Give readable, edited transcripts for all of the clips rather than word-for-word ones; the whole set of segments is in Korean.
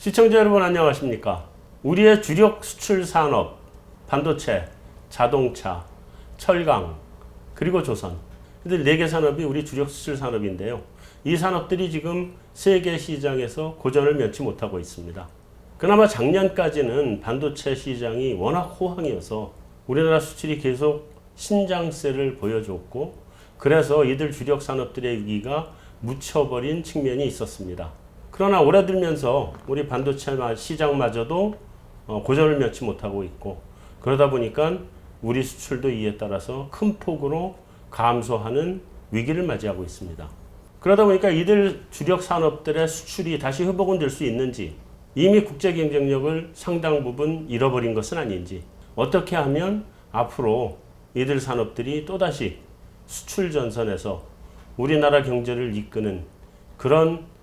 시청자 여러분 안녕하십니까? 우리의 주력 수출 산업, 반도체, 자동차, 철강, 그리고 조선. 이 4개 산업이 우리 주력 수출 산업인데요. 이 산업들이 지금 세계 시장에서 고전을 면치 못하고 있습니다. 그나마 작년까지는 반도체 시장이 워낙 호황이어서 우리나라 수출이 계속 신장세를 보여줬고, 그래서 이들 주력 산업들의 위기가 묻혀버린 측면이 있었습니다. 그러나 올해 들면서 우리 반도체 시장마저도 고전을 면치 못하고 있고, 그러다 보니까 우리 수출도 이에 따라서 큰 폭으로 감소하는 위기를 맞이하고 있습니다. 그러다 보니까 이들 주력 산업들의 수출이 다시 회복은 될 수 있는지, 이미 국제 경쟁력을 상당 부분 잃어버린 것은 아닌지, 어떻게 하면 앞으로 이들 산업들이 또다시 수출 전선에서 우리나라 경제를 이끄는 그런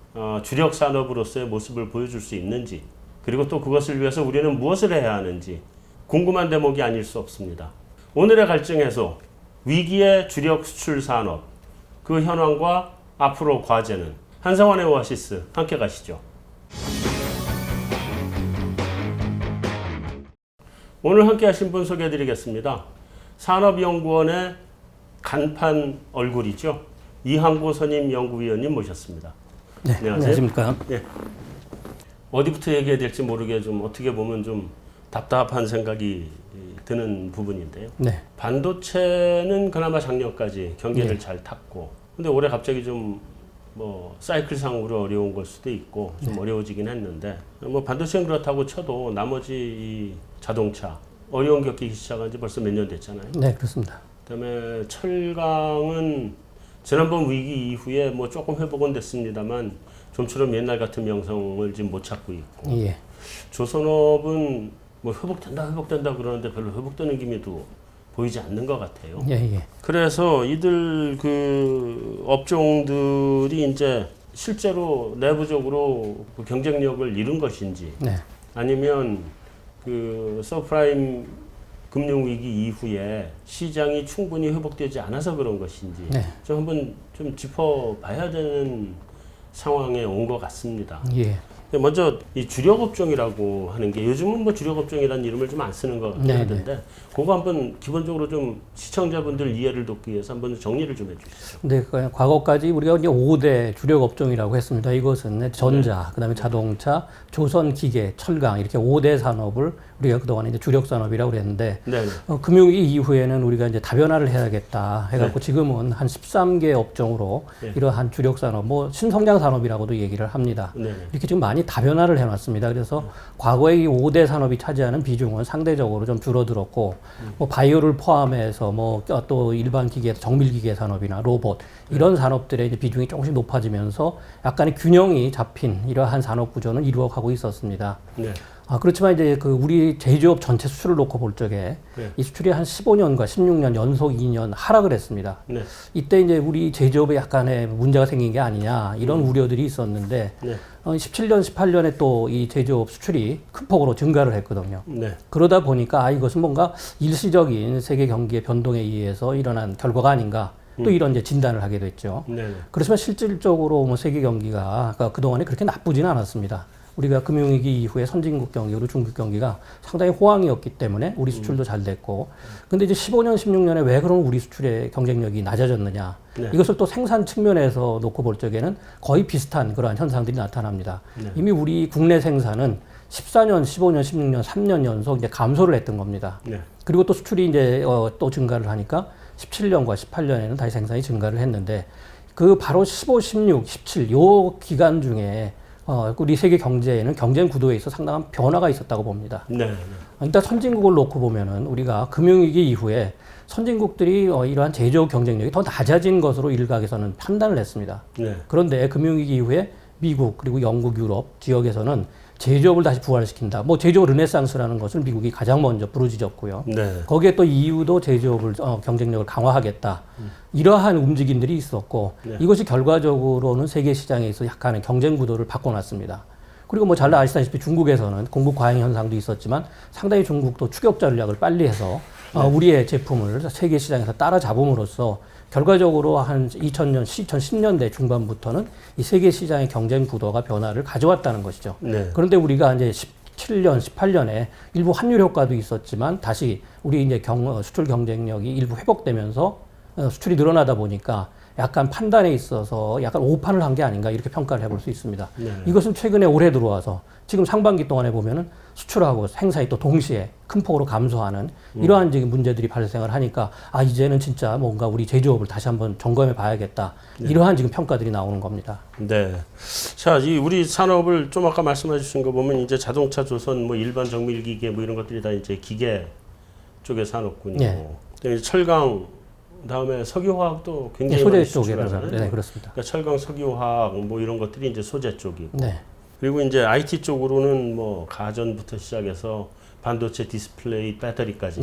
주력 산업으로서의 모습을 보여줄 수 있는지, 그리고 또 그것을 위해서 우리는 무엇을 해야 하는지 궁금한 대목이 아닐 수 없습니다. 오늘의 갈증 해소, 위기의 주력 수출 산업, 그 현황과 앞으로 과제는, 한상환의 오아시스 함께 가시죠. 오늘 함께 하신 분 소개해 드리겠습니다. 산업연구원의 간판 얼굴이죠. 이항구 선임 연구위원님 모셨습니다. 네, 안녕하십니까. 네. 어디부터 얘기해야 될지 모르게 좀 어떻게 보면 좀 답답한 생각이 드는 부분인데요. 네. 반도체는 그나마 작년까지 경기를 네. 잘 탔고, 근데 올해 갑자기 좀 뭐 사이클상으로 어려운 걸 수도 있고 좀 어려워지긴 했는데, 뭐 반도체는 그렇다고 쳐도 나머지 이 자동차 어려운 겪기 시작한 지 벌써 몇 년 됐잖아요. 네, 그렇습니다. 그다음에 철강은 지난번 위기 이후에 뭐 조금 회복은 됐습니다만 좀처럼 옛날 같은 명성을 지금 못 찾고 있고, 예. 조선업은 뭐 회복된다 그러는데 별로 회복되는 기미도 보이지 않는 것 같아요. 예, 예. 그래서 이들 그 업종들이 이제 실제로 내부적으로 그 경쟁력을 잃은 것인지, 네. 아니면 그 서프라임 금융위기 이후에 시장이 충분히 회복되지 않아서 그런 것인지, 네. 좀 한번 좀 짚어봐야 되는 상황에 온 것 같습니다. 예. 먼저 이 주력업종이라고 하는 게, 요즘은 뭐 주력업종이라는 이름을 좀 안 쓰는 것 네, 같은데, 그거 한번 기본적으로 좀 시청자분들 이해를 돕기 위해서 한번 정리를 좀 해주시죠. 네, 과거까지 우리가 이제 5대 주력 업종이라고 했습니다. 이것은 전자, 그다음에 자동차, 조선, 기계, 철강, 이렇게 5대 산업을 우리가 그동안 이제 주력 산업이라고 그랬는데, 네. 금융위기 이후에는 우리가 이제 다변화를 해야겠다 해갖고, 네. 지금은 한 13개 업종으로 네. 이러한 주력 산업, 뭐 신성장 산업이라고도 얘기를 합니다. 네. 이렇게 지금 많이 다변화를 해놨습니다. 그래서 과거의 이 5대 산업이 차지하는 비중은 상대적으로 좀 줄어들었고, 뭐 바이오를 포함해서 뭐 또 일반 기계, 정밀 기계 산업이나 로봇 이런 산업들의 이제 비중이 조금씩 높아지면서 약간의 균형이 잡힌 이러한 산업 구조는 이루어가고 있었습니다. 네. 그렇지만 이제 그 우리 제조업 전체 수출을 놓고 볼 적에 네. 이 수출이 한 15년과 16년 연속 2년 하락을 했습니다. 네. 이때 이제 우리 제조업에 약간의 문제가 생긴 게 아니냐 이런 우려들이 있었는데, 네. 17년, 18년에 또 이 제조업 수출이 큰 폭으로 증가를 했거든요. 네. 그러다 보니까 이것은 뭔가 일시적인 세계 경기의 변동에 의해서 일어난 결과가 아닌가, 또 이런 이제 진단을 하게 됐죠. 네. 그렇지만 실질적으로 뭐 세계 경기가 그동안에 그렇게 나쁘지는 않았습니다. 우리가 금융위기 이후에 선진국 경기, 그리고 중국 경기가 상당히 호황이었기 때문에 우리 수출도 잘 됐고, 근데 이제 15년, 16년에 왜 그런 우리 수출의 경쟁력이 낮아졌느냐. 네. 이것을 또 생산 측면에서 놓고 볼 적에는 거의 비슷한 그러한 현상들이 나타납니다. 네. 이미 우리 국내 생산은 14년, 15년, 16년, 3년 연속 이제 감소를 했던 겁니다. 네. 그리고 그리고 또 수출이 이제 또 증가를 하니까 17년과 18년에는 다시 생산이 증가를 했는데, 그 바로 15, 16, 17 요 기간 중에 우리 세계 경제에는 경쟁 구도에 있어 상당한 변화가 있었다고 봅니다. 네. 일단 선진국을 놓고 보면은 우리가 금융위기 이후에 선진국들이 이러한 제조업 경쟁력이 더 낮아진 것으로 일각에서는 판단을 했습니다. 네. 그런데 금융위기 이후에 미국 그리고 영국, 유럽 지역에서는 제조업을 다시 부활시킨다. 뭐 제조업 르네상스라는 것을 미국이 가장 먼저 부르짖었고요. 네. 거기에 또 EU도 제조업을 경쟁력을 강화하겠다. 이러한 움직임들이 있었고, 네. 이것이 결과적으로는 세계 시장에서 약간의 경쟁 구도를 바꿔놨습니다. 그리고 뭐 잘 아시다시피 중국에서는 공급 과잉 현상도 있었지만 상당히 중국도 추격 전략을 빨리 해서 우리의 제품을 세계 시장에서 따라잡음으로써 결과적으로 한 2000년, 2010년대 중반부터는 이 세계 시장의 경쟁 구도가 변화를 가져왔다는 것이죠. 네. 그런데 우리가 이제 17년, 18년에 일부 환율 효과도 있었지만 다시 우리 이제 수출 경쟁력이 일부 회복되면서 수출이 늘어나다 보니까 약간 판단에 있어서 약간 오판을 한 게 아닌가 이렇게 평가를 해볼 수 있습니다. 네. 이것은 최근에 올해 들어와서 지금 상반기 동안에 보면은 수출하고 생산이 또 동시에 큰 폭으로 감소하는 이러한 지금 문제들이 발생을 하니까 이제는 진짜 뭔가 우리 제조업을 다시 한번 점검해 봐야겠다. 이러한 지금 평가들이 나오는 겁니다. 네. 자, 이 우리 산업을 좀 아까 말씀해 주신 거 보면 이제 자동차, 조선, 뭐 일반 정밀기계 뭐 이런 것들이 다 이제 기계 쪽의 산업군이고, 네. 철강, 다음에 석유화학도 굉장히 소재 많이 쪽에 수출하잖아요. 네, 그렇습니다. 그러니까 철강, 석유화학 뭐 이런 것들이 이제 소재 쪽이고, 네. 그리고 이제 IT 쪽으로는 뭐 가전부터 시작해서 반도체, 디스플레이, 배터리까지,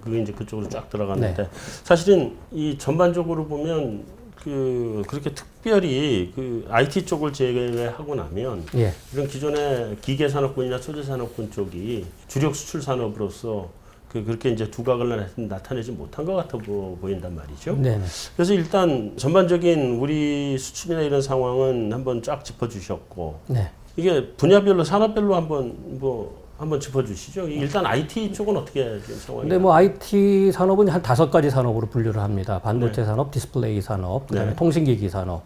그게 이제 그쪽으로 쫙 들어갔는데 사실은 이 전반적으로 보면 그렇게 특별히 그 IT 쪽을 제외하고 나면 이런 기존의 기계 산업군이나 소재 산업군 쪽이 주력 수출 산업으로서 그렇게 이제 두각을 나타내지 못한 것 같아 보인단 말이죠. 네네. 그래서 일단 전반적인 우리 수출이나 이런 상황은 한번 쫙 짚어주셨고, 이게 분야별로 산업별로 한번 짚어주시죠. 일단 IT 쪽은 어떻게 지금 상황이? 근데 뭐 IT 산업은 한 5가지 산업으로 분류를 합니다. 반도체 산업, 디스플레이 산업, 그다음에 통신기기 산업,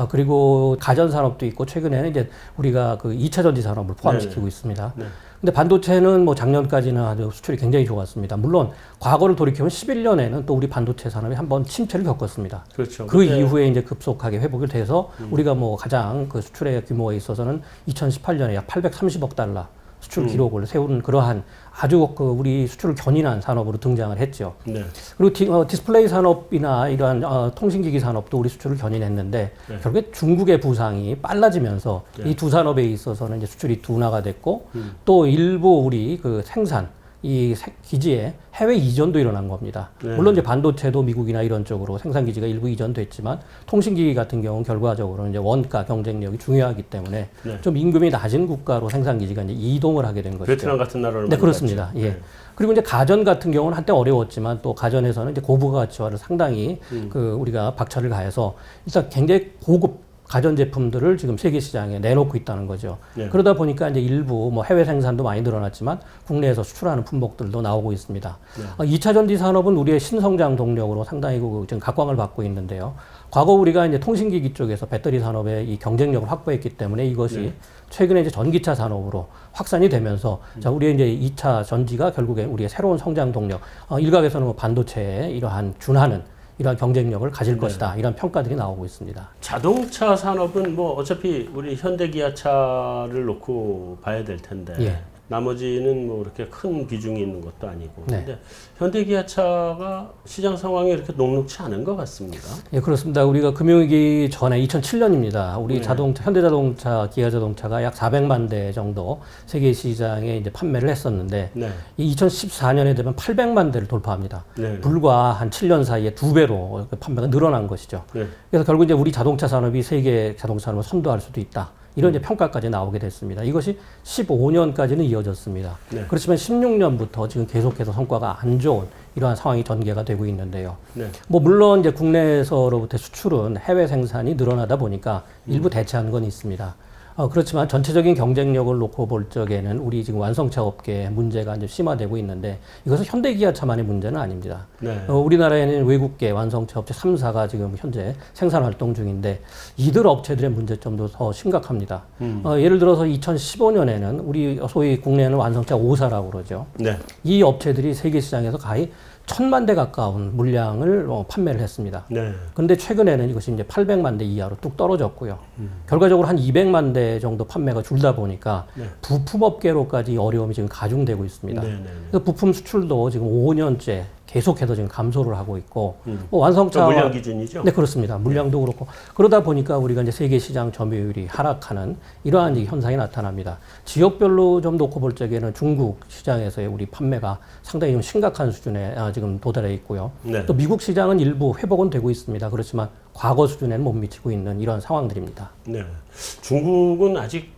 그리고 가전 산업도 있고 최근에는 이제 우리가 그 2차 전지 산업을 포함시키고 있습니다. 근데 반도체는 뭐 작년까지는 아주 수출이 굉장히 좋았습니다. 물론 과거를 돌이켜보면 11년에는 또 우리 반도체 산업이 한번 침체를 겪었습니다. 그렇죠. 그 이후에 이제 급속하게 회복이 돼서 우리가 뭐 가장 그 수출의 규모에 있어서는 2018년에 약 830억 달러 수출 기록을 세우는 그러한 아주 그 우리 수출을 견인한 산업으로 등장을 했죠. 그리고 디스플레이 산업이나 이러한 통신기기 산업도 우리 수출을 견인했는데 결국에 중국의 부상이 빨라지면서 이 두 산업에 있어서는 이제 수출이 둔화가 됐고 또 일부 우리 그 생산 이 기지에 해외 이전도 일어난 겁니다. 물론 이제 반도체도 미국이나 이런 쪽으로 생산 기지가 일부 이전됐지만 통신기기 같은 경우는 결과적으로 이제 원가 경쟁력이 중요하기 때문에 좀 임금이 낮은 국가로 생산 기지가 이제 이동을 하게 된 것이죠. 베트남 같은 나라를 네, 그렇습니다. 그리고 이제 가전 같은 경우는 한때 어려웠지만 또 가전에서는 이제 고부가 가치화를 상당히 우리가 박차를 가해서 일단 굉장히 고급 가전제품들을 지금 세계 시장에 내놓고 있다는 거죠. 그러다 보니까 이제 일부 뭐 해외 생산도 많이 늘어났지만 국내에서 수출하는 품목들도 나오고 있습니다. 2차 전지 산업은 우리의 신성장 동력으로 상당히 지금 각광을 받고 있는데요. 과거 우리가 이제 통신기기 쪽에서 배터리 산업의 이 경쟁력을 확보했기 때문에 이것이 최근에 이제 전기차 산업으로 확산이 되면서 자, 우리의 이제 2차 전지가 결국에 우리의 새로운 성장 동력, 일각에서는 뭐 반도체에 이러한 준하는 이러한 경쟁력을 가질 것이다. 이런 평가들이 나오고 있습니다. 자동차 산업은 뭐 어차피 우리 현대기아차를 놓고 봐야 될 텐데 나머지는 뭐 그렇게 큰 비중이 있는 것도 아니고. 근데 현대기아차가 시장 상황이 이렇게 녹록치 않은 것 같습니다. 예, 그렇습니다. 우리가 금융위기 전에 2007년입니다. 우리 현대자동차, 기아자동차가 약 400만 대 정도 세계 시장에 이제 판매를 했었는데 이 2014년에 되면 800만 대를 돌파합니다. 불과 한 7년 사이에 2배로 판매가 늘어난 것이죠. 그래서 결국 이제 우리 자동차 산업이 세계 자동차 산업을 선도할 수도 있다. 이런 이제 평가까지 나오게 됐습니다. 이것이 15년까지는 이어졌습니다. 그렇지만 16년부터 지금 계속해서 성과가 안 좋은 이러한 상황이 전개가 되고 있는데요. 뭐 물론 이제 국내에서로부터 수출은 해외 생산이 늘어나다 보니까 일부 대체하는 건 있습니다. 그렇지만 전체적인 경쟁력을 놓고 볼 적에는 우리 지금 완성차 업계의 문제가 이제 심화되고 있는데 이것은 현대기아차만의 문제는 아닙니다. 우리나라에는 외국계 완성차 업체 3사가 지금 현재 생산 활동 중인데 이들 업체들의 문제점도 더 심각합니다. 예를 들어서 2015년에는 우리 소위 국내에는 완성차 5사라고 그러죠. 이 업체들이 세계 시장에서 거의 1000만 대 가까운 물량을 판매를 했습니다. 그런데 최근에는 이것이 이제 800만 대 이하로 뚝 떨어졌고요. 결과적으로 한 200만 대 정도 판매가 줄다 보니까 부품업계로까지 어려움이 지금 가중되고 있습니다. 그래서 부품 수출도 지금 5년째 계속해서 지금 감소를 하고 있고 뭐 완성차 물량 기준이죠? 네, 그렇습니다. 물량도 그렇고 그러다 보니까 우리가 이제 세계 시장 점유율이 하락하는 이러한 현상이 나타납니다. 지역별로 좀 놓고 볼 적에는 중국 시장에서의 우리 판매가 상당히 좀 심각한 수준에 지금 도달해 있고요. 또 미국 시장은 일부 회복은 되고 있습니다. 그렇지만 과거 수준에는 못 미치고 있는 이런 상황들입니다. 중국은 아직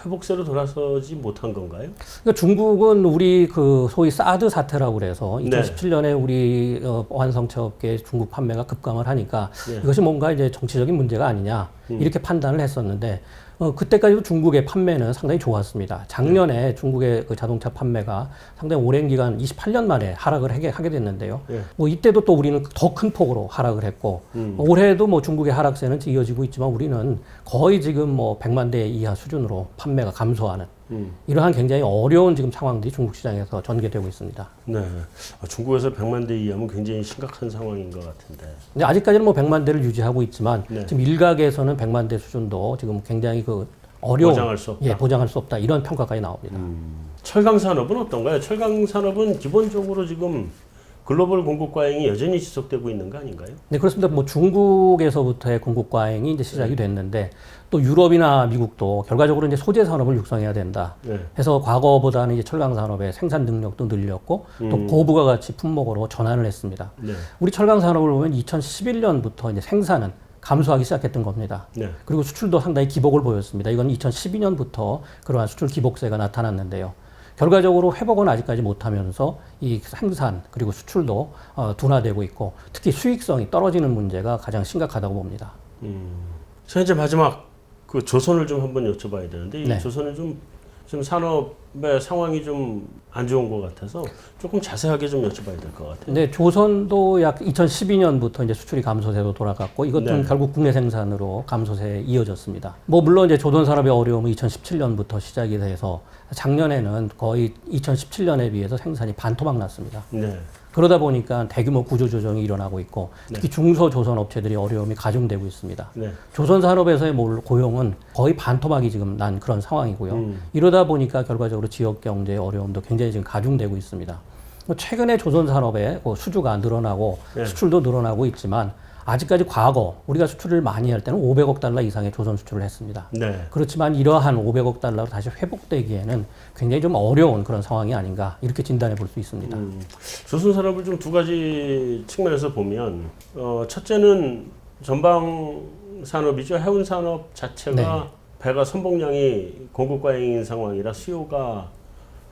회복세로 돌아서지 못한 건가요? 그러니까 중국은 우리 그 소위 사드 사태라고 그래서 네. 2017년에 우리 완성차 업계 중국 판매가 급감을 하니까 네. 이것이 뭔가 이제 정치적인 문제가 아니냐 이렇게 판단을 했었는데 그때까지도 중국의 판매는 상당히 좋았습니다. 작년에 중국의 그 자동차 판매가 상당히 오랜 기간 28년 만에 하락을 하게 됐는데요. 네. 뭐 이때도 또 우리는 더 큰 폭으로 하락을 했고 올해도 뭐 중국의 하락세는 이어지고 있지만 우리는 거의 지금 뭐 100만 대 이하 수준으로 판매가 감소하는 이러한 굉장히 어려운 지금 상황들이 중국 시장에서 전개되고 있습니다. 네. 중국에서 100만 대 이하면 굉장히 심각한 상황인 것 같은데. 근데 아직까지는 뭐 100만 대를 유지하고 있지만 네. 지금 일각에서는 100만 대 수준도 지금 굉장히 그 어려운 보장할 수 없다. 예, 보장할 수 없다. 이런 평가까지 나옵니다. 철강 산업은 어떤가요? 철강 산업은 기본적으로 지금 글로벌 공급 과잉이 여전히 지속되고 있는 거 아닌가요? 네, 그렇습니다. 뭐 중국에서부터의 공급 과잉이 이제 시작이 됐는데 또 유럽이나 미국도 결과적으로 이제 소재 산업을 육성해야 된다. 네. 해서 과거보다는 이제 철강 산업의 생산 능력도 늘렸고 또 고부가 가치 품목으로 전환을 했습니다. 네. 우리 철강 산업을 보면 2011년부터 이제 생산은 감소하기 시작했던 겁니다. 네. 그리고 수출도 상당히 기복을 보였습니다. 이건 2012년부터 그러한 수출 기복세가 나타났는데요. 결과적으로 회복은 아직까지 못하면서 이 생산 그리고 수출도 둔화되고 있고 특히 수익성이 떨어지는 문제가 가장 심각하다고 봅니다. 자, 이제 마지막 그 조선을 좀 한번 여쭤봐야 되는데 이 네. 조선은 좀 지금 산업의 상황이 좀 안 좋은 것 같아서 조금 자세하게 좀 여쭤봐야 될 것 같아요. 네, 조선도 약 2012년부터 이제 수출이 감소세로 돌아갔고 이것도 네. 결국 국내 생산으로 감소세에 이어졌습니다. 뭐 물론 이제 조선 산업의 어려움은 2017년부터 시작이 돼서 작년에는 거의 2017년에 비해서 생산이 반토막 났습니다. 네. 그러다 보니까 대규모 구조조정이 일어나고 있고 특히 중소조선 업체들이 어려움이 가중되고 있습니다. 네. 조선 산업에서의 고용은 거의 반토막이 지금 난 그런 상황이고요. 이러다 보니까 결과적으로 지역 경제의 어려움도 굉장히 지금 가중되고 있습니다. 최근에 조선 산업의 수주가 늘어나고 네. 수출도 늘어나고 있지만 아직까지 과거 우리가 수출을 많이 할 때는 500억 달러 이상의 조선 수출을 했습니다. 네. 그렇지만 이러한 500억 달러로 다시 회복되기에는 굉장히 좀 어려운 그런 상황이 아닌가 이렇게 진단해 볼 수 있습니다. 조선 산업을 좀 두 가지 측면에서 보면 첫째는 전방 산업이죠. 해운 산업 자체가 배가 선봉량이 공급 과잉인 상황이라 수요가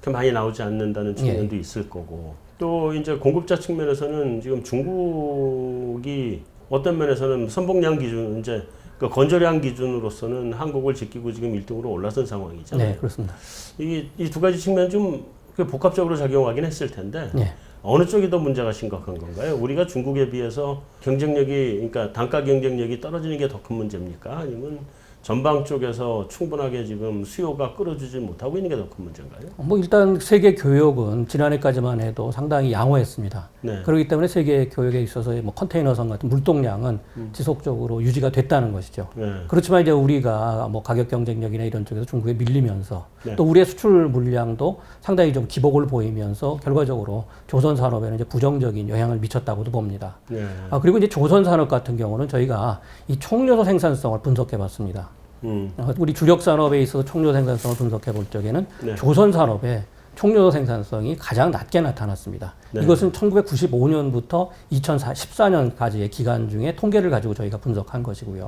그렇게 많이 나오지 않는다는 측면도 있을 거고 또 이제 공급자 측면에서는 지금 중국이 어떤 면에서는 선봉량 기준 이제 그 건조량 기준으로서는 한국을 지키고 지금 1등으로 올라선 상황이잖아요. 네, 그렇습니다. 이 두 가지 측면 좀 복합적으로 작용하긴 했을 텐데 네. 어느 쪽이 더 문제가 심각한 건가요? 우리가 중국에 비해서 경쟁력이 그러니까 단가 경쟁력이 떨어지는 게 더 큰 문제입니까? 아니면 전방 쪽에서 충분하게 지금 수요가 끌어주지 못하고 있는 게 더 큰 문제인가요? 뭐 일단 세계 교역은 지난해까지만 해도 상당히 양호했습니다. 네. 그렇기 때문에 세계 교역에 있어서의 뭐 컨테이너선 같은 물동량은 지속적으로 유지가 됐다는 것이죠. 네. 그렇지만 이제 우리가 뭐 가격 경쟁력이나 이런 쪽에서 중국에 밀리면서 네. 또 우리의 수출 물량도 상당히 좀 기복을 보이면서 결과적으로 조선 산업에는 이제 부정적인 영향을 미쳤다고도 봅니다. 네. 그리고 이제 조선 산업 같은 경우는 저희가 이 총요소 생산성을 분석해 봤습니다. 우리 주력 산업에 있어서 총요소 생산성을 분석해 볼 적에는 네. 조선 산업의 총요소 생산성이 가장 낮게 나타났습니다. 네. 이것은 1995년부터 2014년까지의 기간 중에 통계를 가지고 저희가 분석한 것이고요.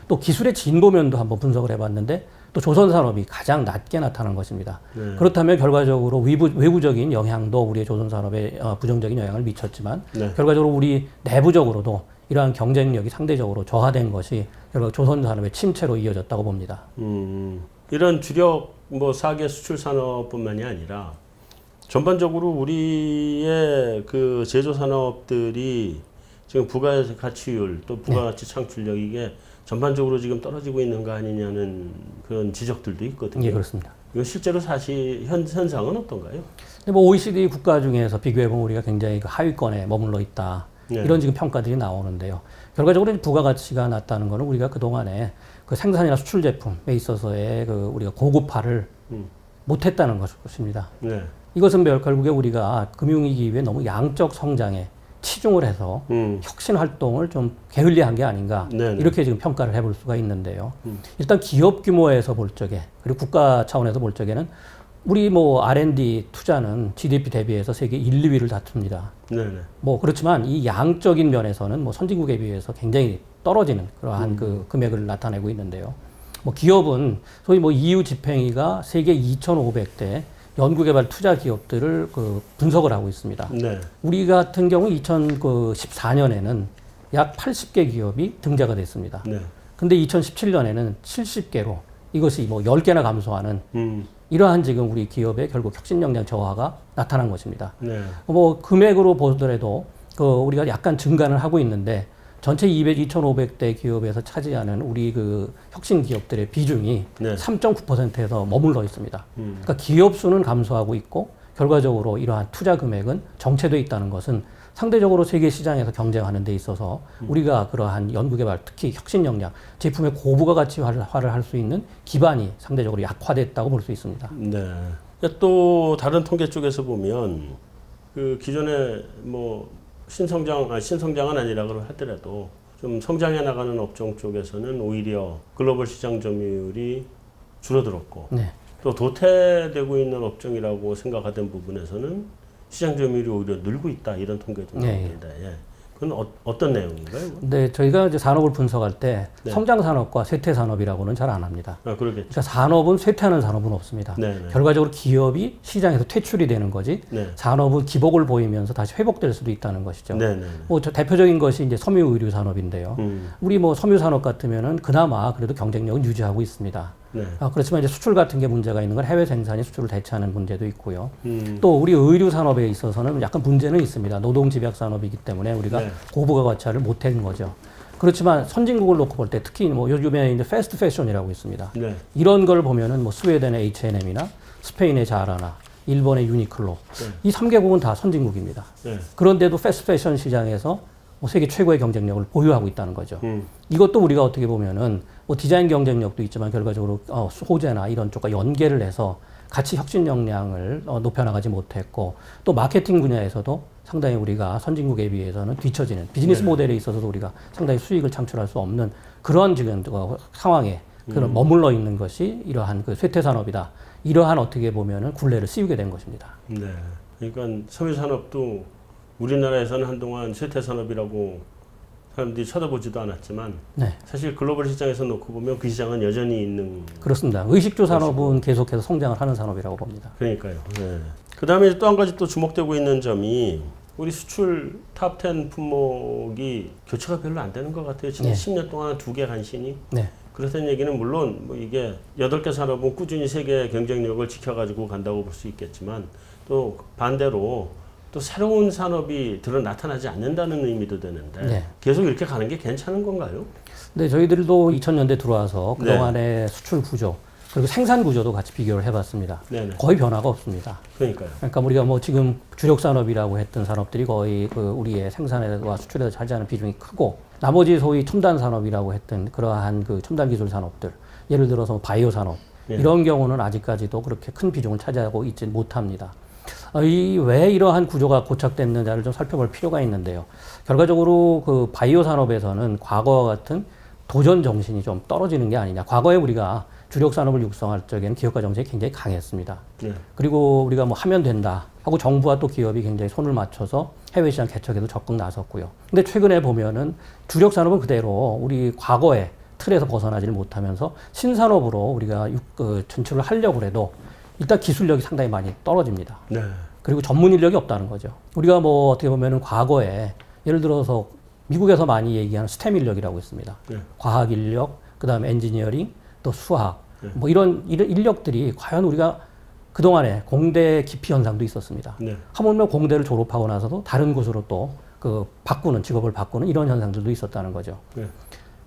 또 기술의 진보면도 한번 분석을 해봤는데 또 조선 산업이 가장 낮게 나타난 것입니다. 네. 그렇다면 결과적으로 외부적인 영향도 우리의 조선 산업에 부정적인 영향을 미쳤지만 네. 결과적으로 우리 내부적으로도 이러한 경쟁력이 상대적으로 저하된 것이 결국 조선 산업의 침체로 이어졌다고 봅니다. 이런 주력 뭐 4개 수출 산업뿐만이 아니라 전반적으로 우리의 그 제조 산업들이 지금 부가가치율 또 부가가치 창출력 이게 전반적으로 지금 떨어지고 있는 거 아니냐는 그런 지적들도 있거든요. 예, 그렇습니다. 이거 실제로 사실 현상은 어떤가요? 근데 뭐 OECD 국가 중에서 비교해보면 우리가 굉장히 그 하위권에 머물러 있다. 네. 이런 지금 평가들이 나오는데요. 결과적으로 부가가치가 낮다는 것은 우리가 그동안에 그 생산이나 수출 제품에 있어서의 그 우리가 고급화를 못했다는 것입니다. 네. 이것은 결국에 우리가 금융위기 이후에 너무 양적 성장에 치중을 해서 혁신 활동을 좀 게을리한 게 아닌가 네네. 이렇게 지금 평가를 해볼 수가 있는데요. 일단 기업 규모에서 볼 적에 그리고 국가 차원에서 볼 적에는 우리 뭐 R&D 투자는 GDP 대비해서 세계 1, 2위를 다툽니다. 네네. 뭐 그렇지만 이 양적인 면에서는 뭐 선진국에 비해서 굉장히 떨어지는 그러한 그 금액을 나타내고 있는데요. 뭐 기업은 소위 뭐 EU 집행위가 세계 2,500대 연구개발 투자 기업들을 그 분석을 하고 있습니다. 네. 우리 같은 경우 2014년에는 약 80개 기업이 등재가 됐습니다. 네. 근데 2017년에는 70개로 이것이 뭐 10개나 감소하는 음. 이러한 지금 우리 기업의 결국 혁신 역량 저하가 나타난 것입니다. 네. 뭐 금액으로 보더라도 그 우리가 약간 증가는 하고 있는데 전체 2,500대 기업에서 차지하는 우리 그 혁신 기업들의 비중이 네. 3.9%에서 머물러 있습니다. 음. 그러니까 기업 수는 감소하고 있고 결과적으로 이러한 투자 금액은 정체돼 있다는 것은 상대적으로 세계 시장에서 경쟁하는 데 있어서 우리가 그러한 연구개발, 특히 혁신 역량, 제품의 고부가 가치화를 할 수 있는 기반이 상대적으로 약화됐다고 볼 수 있습니다. 네. 또 다른 통계 쪽에서 보면 그 기존에 뭐 신성장은 아니라 하더라도 좀 성장해 나가는 업종 쪽에서는 오히려 글로벌 시장 점유율이 줄어들었고 네. 또 도태되고 있는 업종이라고 생각하던 부분에서는 시장 점유율이 오히려 늘고 있다 이런 통계도 네. 나옵니다. 예. 그건 어떤 내용인가요? 네, 저희가 이제 산업을 분석할 때 네. 성장 산업과 쇠퇴 산업이라고는 잘 안 합니다. 아, 그러겠죠. 그러니까 산업은 쇠퇴하는 산업은 없습니다. 네, 네. 결과적으로 기업이 시장에서 퇴출이 되는 거지 네. 산업은 기복을 보이면서 다시 회복될 수도 있다는 것이죠. 네, 네. 뭐 저 대표적인 것이 이제 섬유 의류 산업인데요. 우리 뭐 섬유 산업 같으면은 그나마 그래도 경쟁력은 유지하고 있습니다. 네. 그렇지만 이제 수출 같은 게 문제가 있는 건 해외 생산이 수출을 대체하는 문제도 있고요. 또 우리 의류 산업에 있어서는 약간 문제는 있습니다. 노동 집약 산업이기 때문에 우리가 네. 고부가 가치화를 못한 거죠. 그렇지만 선진국을 놓고 볼 때 특히 뭐 요즘에 이제 패스트 패션이라고 있습니다. 네. 이런 걸 보면은 뭐 스웨덴의 H&M이나 스페인의 자라나 일본의 유니클로 이 3개국은 다 선진국입니다. 네. 그런데도 패스트 패션 시장에서 뭐 세계 최고의 경쟁력을 보유하고 있다는 거죠. 이것도 우리가 어떻게 보면은 뭐 디자인 경쟁력도 있지만 결과적으로 소재나 이런 쪽과 연계를 해서 같이 혁신 역량을 높여나가지 못했고 또 마케팅 분야에서도 상당히 우리가 선진국에 비해서는 뒤처지는 비즈니스 모델에 있어서도 우리가 상당히 수익을 창출할 수 없는 그런 지금 상황에 그런 머물러 있는 것이 이러한 그 쇠퇴 산업이다. 이러한 어떻게 보면은 굴레를 씌우게 된 것입니다. 네. 그러니까 섬유 산업도 우리나라에서는 한동안 쇠퇴 산업이라고 사람들이 쳐다보지도 않았지만 네. 사실 글로벌 시장에서 놓고 보면 그 시장은 여전히 있는. 그렇습니다. 의식주 산업은 계속해서 성장을 하는 산업이라고 봅니다. 그러니까요. 네. 그다음에 또 한 가지 또 주목되고 있는 점이 우리 수출 탑10 품목이 교체가 별로 안 되는 것 같아요. 지금 네. 10년 동안 2개 간신히. 네. 그렇다는 얘기는 물론 뭐 이게 8개 산업은 꾸준히 세계 경쟁력을 지켜가지고 간다고 볼 수 있겠지만 또 반대로 또 새로운 산업이 나타나지 않는다는 의미도 되는데 네. 계속 이렇게 가는 게 괜찮은 건가요? 네, 저희들도 2000년대 들어와서 그동안의 수출 구조 그리고 생산 구조도 같이 비교를 해봤습니다. 네네. 거의 변화가 없습니다. 그러니까요. 그러니까 우리가 뭐 지금 주력 산업이라고 했던 산업들이 거의 그 우리의 생산과 수출에서 차지하는 비중이 크고 나머지 소위 첨단 산업이라고 했던 그러한 그 첨단 기술 산업들 예를 들어서 바이오 산업 네. 이런 경우는 아직까지도 그렇게 큰 비중을 차지하고 있지 못합니다. 왜 이러한 구조가 고착됐는지를 좀 살펴볼 필요가 있는데요. 결과적으로 그 바이오 산업에서는 과거와 같은 도전 정신이 좀 떨어지는 게 아니냐. 과거에 우리가 주력 산업을 육성할 적에는 기업가 정책이 굉장히 강했습니다. 네. 그리고 우리가 뭐 하면 된다 하고 정부와 또 기업이 굉장히 손을 맞춰서 해외 시장 개척에도 적극 나섰고요. 근데 최근에 보면은 주력 산업은 그대로 우리 과거의 틀에서 벗어나지를 못하면서 신산업으로 우리가 진출을 하려고 해도 일단 기술력이 상당히 많이 떨어집니다. 네. 그리고 전문 인력이 없다는 거죠. 우리가 뭐 어떻게 보면은 과거에 예를 들어서 미국에서 많이 얘기하는 스템 인력이라고 있습니다. 네. 과학 인력, 그다음에 엔지니어링, 또 수학, 뭐 이런 인력들이 과연 우리가 그동안에 공대 기피 현상도 있었습니다. 네. 하물며 공대를 졸업하고 나서도 다른 곳으로 또 그 직업을 바꾸는 이런 현상들도 있었다는 거죠. 네.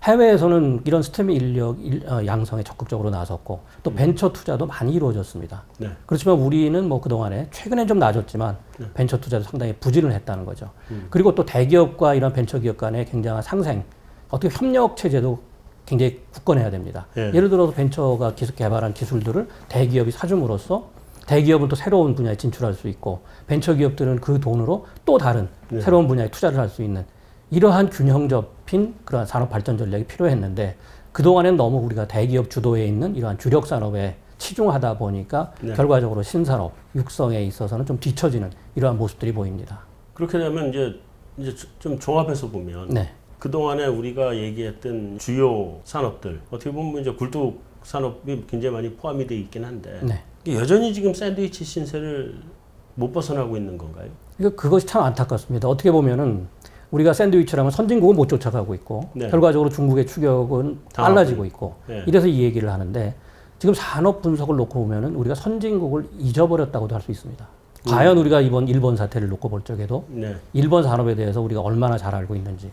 해외에서는 이런 스템 인력 양성에 적극적으로 나섰고 또 벤처 투자도 많이 이루어졌습니다. 네. 그렇지만 우리는 뭐 그동안에 최근엔 좀 나아졌지만 벤처 투자도 상당히 부진을 했다는 거죠. 그리고 또 대기업과 이런 벤처 기업 간의 굉장한 상생, 어떻게 협력 체제도 굉장히 굳건해야 됩니다. 예. 예를 들어서 벤처가 계속 개발한 기술들을 대기업이 사줌으로써 대기업은 또 새로운 분야에 진출할 수 있고 벤처 기업들은 그 돈으로 또 다른 새로운 분야에 투자를 할 수 있는 이러한 균형 잡힌 그러한 산업 발전 전략이 필요했는데 그동안엔 너무 우리가 대기업 주도에 있는 이러한 주력 산업에 치중하다 보니까 결과적으로 신산업 육성에 있어서는 좀 뒤처지는 이러한 모습들이 보입니다. 그렇게 되면 이제 좀 종합해서 보면 네. 그동안에 우리가 얘기했던 주요 산업들 어떻게 보면 이제 굴뚝 산업이 굉장히 많이 포함이 되어 있긴 한데 네. 여전히 지금 샌드위치 신세를 못 벗어나고 있는 건가요? 그것이 참 안타깝습니다. 어떻게 보면은 우리가 샌드위치라면 선진국은 못 쫓아가고 있고 네. 결과적으로 중국의 추격은 빨라지고 있고 네. 이래서 이 얘기를 하는데 지금 산업 분석을 놓고 보면은 우리가 선진국을 잊어버렸다고도 할 수 있습니다. 과연 우리가 이번 일본 사태를 놓고 볼 적에도 네. 일본 산업에 대해서 우리가 얼마나 잘 알고 있는지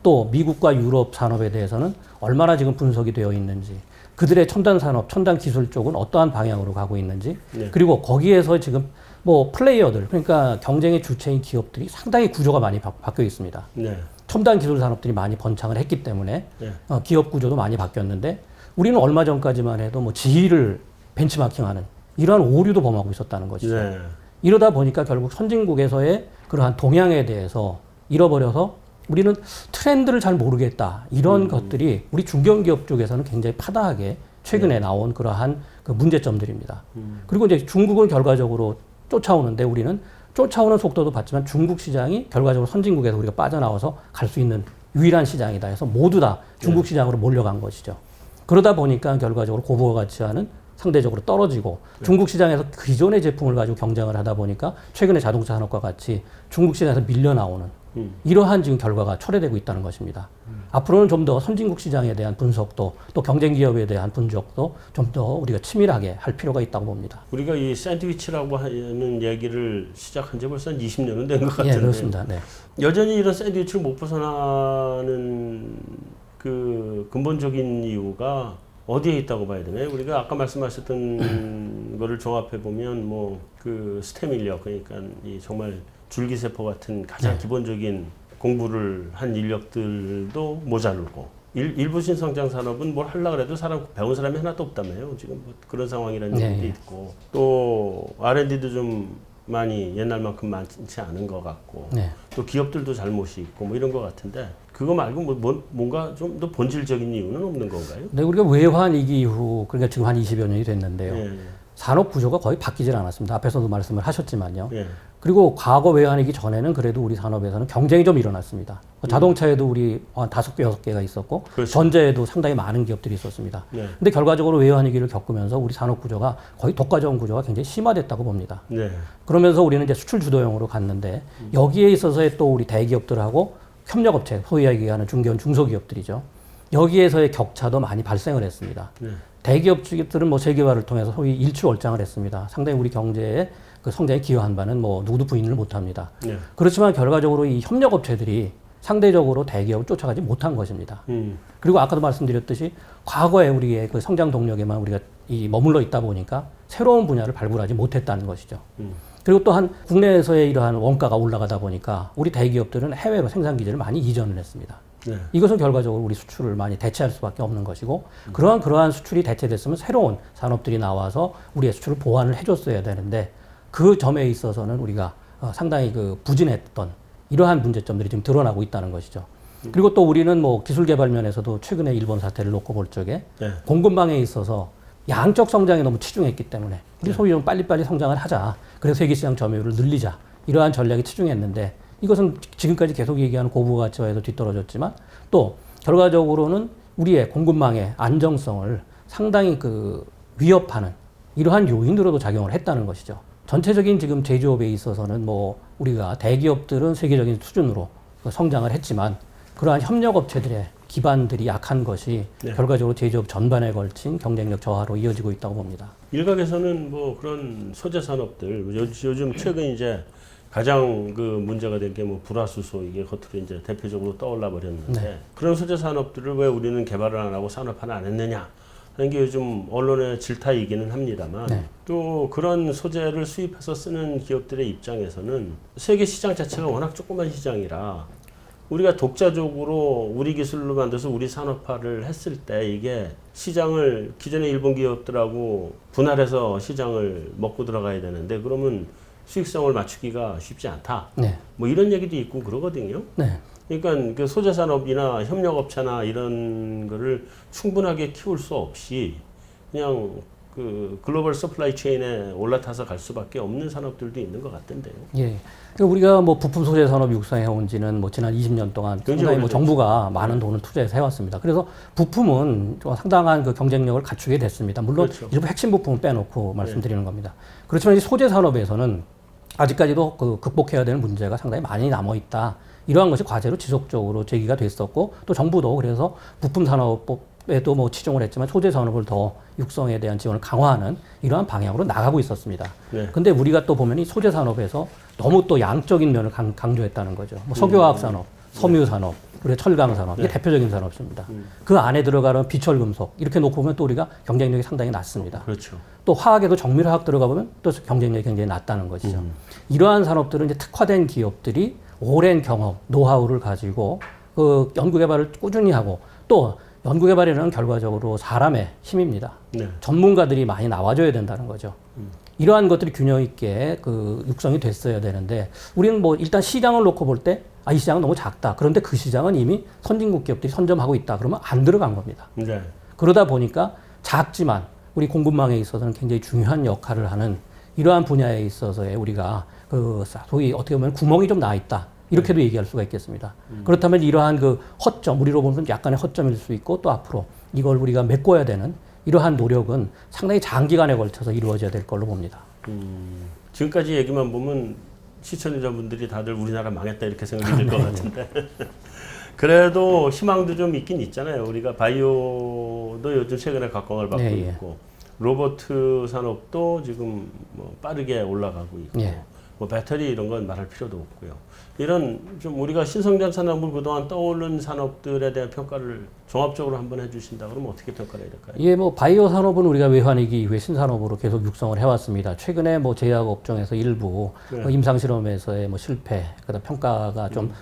또 미국과 유럽 산업에 대해서는 얼마나 지금 분석이 되어 있는지 그들의 첨단 산업, 첨단 기술 쪽은 어떠한 방향으로 가고 있는지 네. 그리고 거기에서 지금 뭐 플레이어들 그러니까 경쟁의 주체인 기업들이 상당히 구조가 많이 바뀌어 있습니다. 네. 첨단 기술 산업들이 많이 번창을 했기 때문에 네. 기업 구조도 많이 바뀌었는데 우리는 얼마 전까지만 해도 뭐 지위를 벤치마킹하는 이러한 오류도 범하고 있었다는 것이죠. 네. 이러다 보니까 결국 선진국에서의 그러한 동향에 대해서 잃어버려서 우리는 트렌드를 잘 모르겠다. 이런 것들이 우리 중견기업 쪽에서는 굉장히 파다하게 최근에 나온 그러한 그 문제점들입니다. 그리고 이제 중국은 결과적으로 쫓아오는데 우리는 쫓아오는 속도도 봤지만 중국 시장이 결과적으로 선진국에서 우리가 빠져나와서 갈 수 있는 유일한 시장이다 해서 모두 다 중국 시장으로 몰려간 것이죠. 그러다 보니까 결과적으로 고부가 가치와는 상대적으로 떨어지고 중국 시장에서 기존의 제품을 가지고 경쟁을 하다 보니까 최근에 자동차 산업과 같이 중국 시장에서 밀려 나오는 이러한 지금 결과가 초래되고 있다는 것입니다. 앞으로는 좀 더 선진국 시장에 대한 분석도 또 경쟁 기업에 대한 분석도 좀 더 우리가 치밀하게 할 필요가 있다고 봅니다. 우리가 이 샌드위치라고 하는 얘기를 시작한 지 벌써 한 20년은 된 것 같은데 예, 그렇습니다. 네. 여전히 이런 샌드위치를 못 벗어나는 그 근본적인 이유가 어디에 있다고 봐야 되나요? 우리가 아까 말씀하셨던 거를 종합해 보면 뭐 그 스템 인력 그러니까 이 정말 줄기세포 같은 가장 기본적인 공부를 한 인력들도 모자르고 일부 신성장 산업은 뭘 하려고 해도 배운 사람이 하나도 없다며요. 지금 뭐 그런 상황이라는 얘기도 있고 또 R&D도 좀 많이 옛날만큼 많지 않은 것 같고 또 기업들도 잘못이 있고 뭐 이런 것 같은데 그거 말고 뭔가 좀 더 본질적인 이유는 없는 건가요? 네, 우리가 외환위기 이후 그러니까 지금 한 20여 년이 됐는데요. 예. 산업 구조가 거의 바뀌질 않았습니다. 앞에서도 말씀을 하셨지만요. 예. 그리고 과거 외환위기 전에는 그래도 우리 산업에서는 경쟁이 좀 일어났습니다. 자동차에도 우리 한 5개, 6개가 있었고 그렇죠. 전자에도 상당히 많은 기업들이 있었습니다. 네. 근데 결과적으로 외환위기를 겪으면서 우리 산업 구조가 거의 독과점 구조가 굉장히 심화됐다고 봅니다. 네. 그러면서 우리는 이제 수출 주도형으로 갔는데 여기에 있어서의 또 우리 대기업들하고 협력업체, 소위 얘기하는 중소기업들이죠. 여기에서의 격차도 많이 발생을 했습니다. 네. 대기업들은 뭐 세계화를 통해서 소위 일취월장을 했습니다. 상당히 우리 경제에 그 성장에 기여한 바는 뭐 누구도 부인을 못합니다. 네. 그렇지만 결과적으로 이 협력업체들이 상대적으로 대기업을 쫓아가지 못한 것입니다. 그리고 아까도 말씀드렸듯이 과거에 우리의 그 성장 동력에만 우리가 머물러 있다 보니까 새로운 분야를 발굴하지 못했다는 것이죠. 그리고 또한 국내에서의 이러한 원가가 올라가다 보니까 우리 대기업들은 해외로 생산 기지를 많이 이전을 했습니다. 네. 이것은 결과적으로 우리 수출을 많이 대체할 수밖에 없는 것이고 그러한 수출이 대체됐으면 새로운 산업들이 나와서 우리의 수출을 보완을 해줬어야 되는데 그 점에 있어서는 우리가 상당히 그 부진했던 이러한 문제점들이 지금 드러나고 있다는 것이죠. 그리고 또 우리는 뭐 기술 개발 면에서도 최근에 일본 사태를 놓고 볼 적에 공급망에 있어서 양적 성장에 너무 치중했기 때문에 우리 소위 좀 빨리빨리 성장을 하자. 그래서 세계시장 점유율을 늘리자. 이러한 전략에 치중했는데 이것은 지금까지 계속 얘기하는 고부가 가치화에도 뒤떨어졌지만 또 결과적으로는 우리의 공급망의 안정성을 상당히 그 위협하는 이러한 요인으로도 작용을 했다는 것이죠. 전체적인 지금 제조업에 있어서는 뭐 우리가 대기업들은 세계적인 수준으로 성장을 했지만 그러한 협력업체들의 기반들이 약한 것이 결과적으로 제조업 전반에 걸친 경쟁력 저하로 이어지고 있다고 봅니다. 일각에서는 뭐 그런 소재 산업들 요즘 최근 이제 가장 그 문제가 된 게 뭐 불화수소 이게 겉으로 이제 대표적으로 떠올라 버렸는데 그런 소재 산업들을 왜 우리는 개발을 안 하고 산업화를 안 했느냐 하는 게 요즘 언론의 질타이기는 합니다만 또 그런 소재를 수입해서 쓰는 기업들의 입장에서는 세계 시장 자체가 워낙 조그만 시장이라 우리가 독자적으로 우리 기술로 만들어서 우리 산업화를 했을 때 이게 시장을 기존의 일본 기업들하고 분할해서 시장을 먹고 들어가야 되는데 그러면 수익성을 맞추기가 쉽지 않다. 뭐 이런 얘기도 있고 그러거든요. 그러니까 그 소재 산업이나 협력업체나 이런 거를 충분하게 키울 수 없이 그냥 그 글로벌 서플라이 체인에 올라타서 갈 수밖에 없는 산업들도 있는 것 같던데요. 예. 그러니까 우리가 뭐 부품 소재 산업 육성해 온 지는 뭐 지난 20년 동안 상당히 뭐 정부가 많은 돈을 투자해서 해왔습니다. 그래서 부품은 좀 상당한 그 경쟁력을 갖추게 됐습니다. 물론 그렇죠. 일부 핵심 부품은 빼놓고 말씀드리는 겁니다. 그렇지만 이 소재 산업에서는 아직까지도 그 극복해야 되는 문제가 상당히 많이 남아 있다. 이러한 것이 과제로 지속적으로 제기가 됐었고 또 정부도 그래서 부품 산업에도 뭐 치중을 했지만 소재 산업을 더 육성에 대한 지원을 강화하는 이러한 방향으로 나가고 있었습니다. 네. 근데 우리가 또 보면 이 소재 산업에서 너무 또 양적인 면을 강조했다는 거죠. 뭐 석유화학 산업, 섬유 산업, 그리고 철강 산업 이게 대표적인 산업입니다. 그 안에 들어가는 비철 금속 이렇게 놓고 보면 또 우리가 경쟁력이 상당히 낮습니다. 그렇죠. 또 화학에도 정밀화학 들어가 보면 또 경쟁력이 굉장히 낮다는 것이죠. 이러한 산업들은 이제 특화된 기업들이 오랜 경험, 노하우를 가지고 그 연구개발을 꾸준히 하고 또 연구개발에는 결과적으로 사람의 힘입니다. 네. 전문가들이 많이 나와줘야 된다는 거죠. 이러한 것들이 균형 있게 그 육성이 됐어야 되는데 우리는 뭐 일단 시장을 놓고 볼 때 이 시장은 너무 작다. 그런데 그 시장은 이미 선진국 기업들이 선점하고 있다. 그러면 안 들어간 겁니다. 네. 그러다 보니까 작지만 우리 공급망에 있어서는 굉장히 중요한 역할을 하는 이러한 분야에 있어서의 우리가 그 소위 어떻게 보면 구멍이 좀 나 있다. 이렇게도 얘기할 수가 있겠습니다. 그렇다면 이러한 그 허점, 우리로 보면 약간의 허점일 수 있고 또 앞으로 이걸 우리가 메꿔야 되는 이러한 노력은 상당히 장기간에 걸쳐서 이루어져야 될 걸로 봅니다. 지금까지 얘기만 보면 시청자분들이 다들 우리나라 망했다 이렇게 생각이 들 것 같은데 그래도 희망도 좀 있긴 있잖아요. 우리가 바이오도 요즘 최근에 각광을 받고 예. 있고 로보트 산업도 지금 뭐 빠르게 올라가고 있고 예. 뭐 배터리 이런 건 말할 필요도 없고요. 이런 좀 우리가 신성장 산업을 그동안 떠오른 산업들에 대한 평가를 종합적으로 한번 해주신다 그러면 어떻게 평가를 해야 될까요? 예, 뭐 바이오 산업은 우리가 외환위기 이후에 신산업으로 계속 육성을 해왔습니다. 최근에 뭐 제약 업종에서 일부 네. 임상 실험에서의 뭐 실패, 그다음 평가가 좀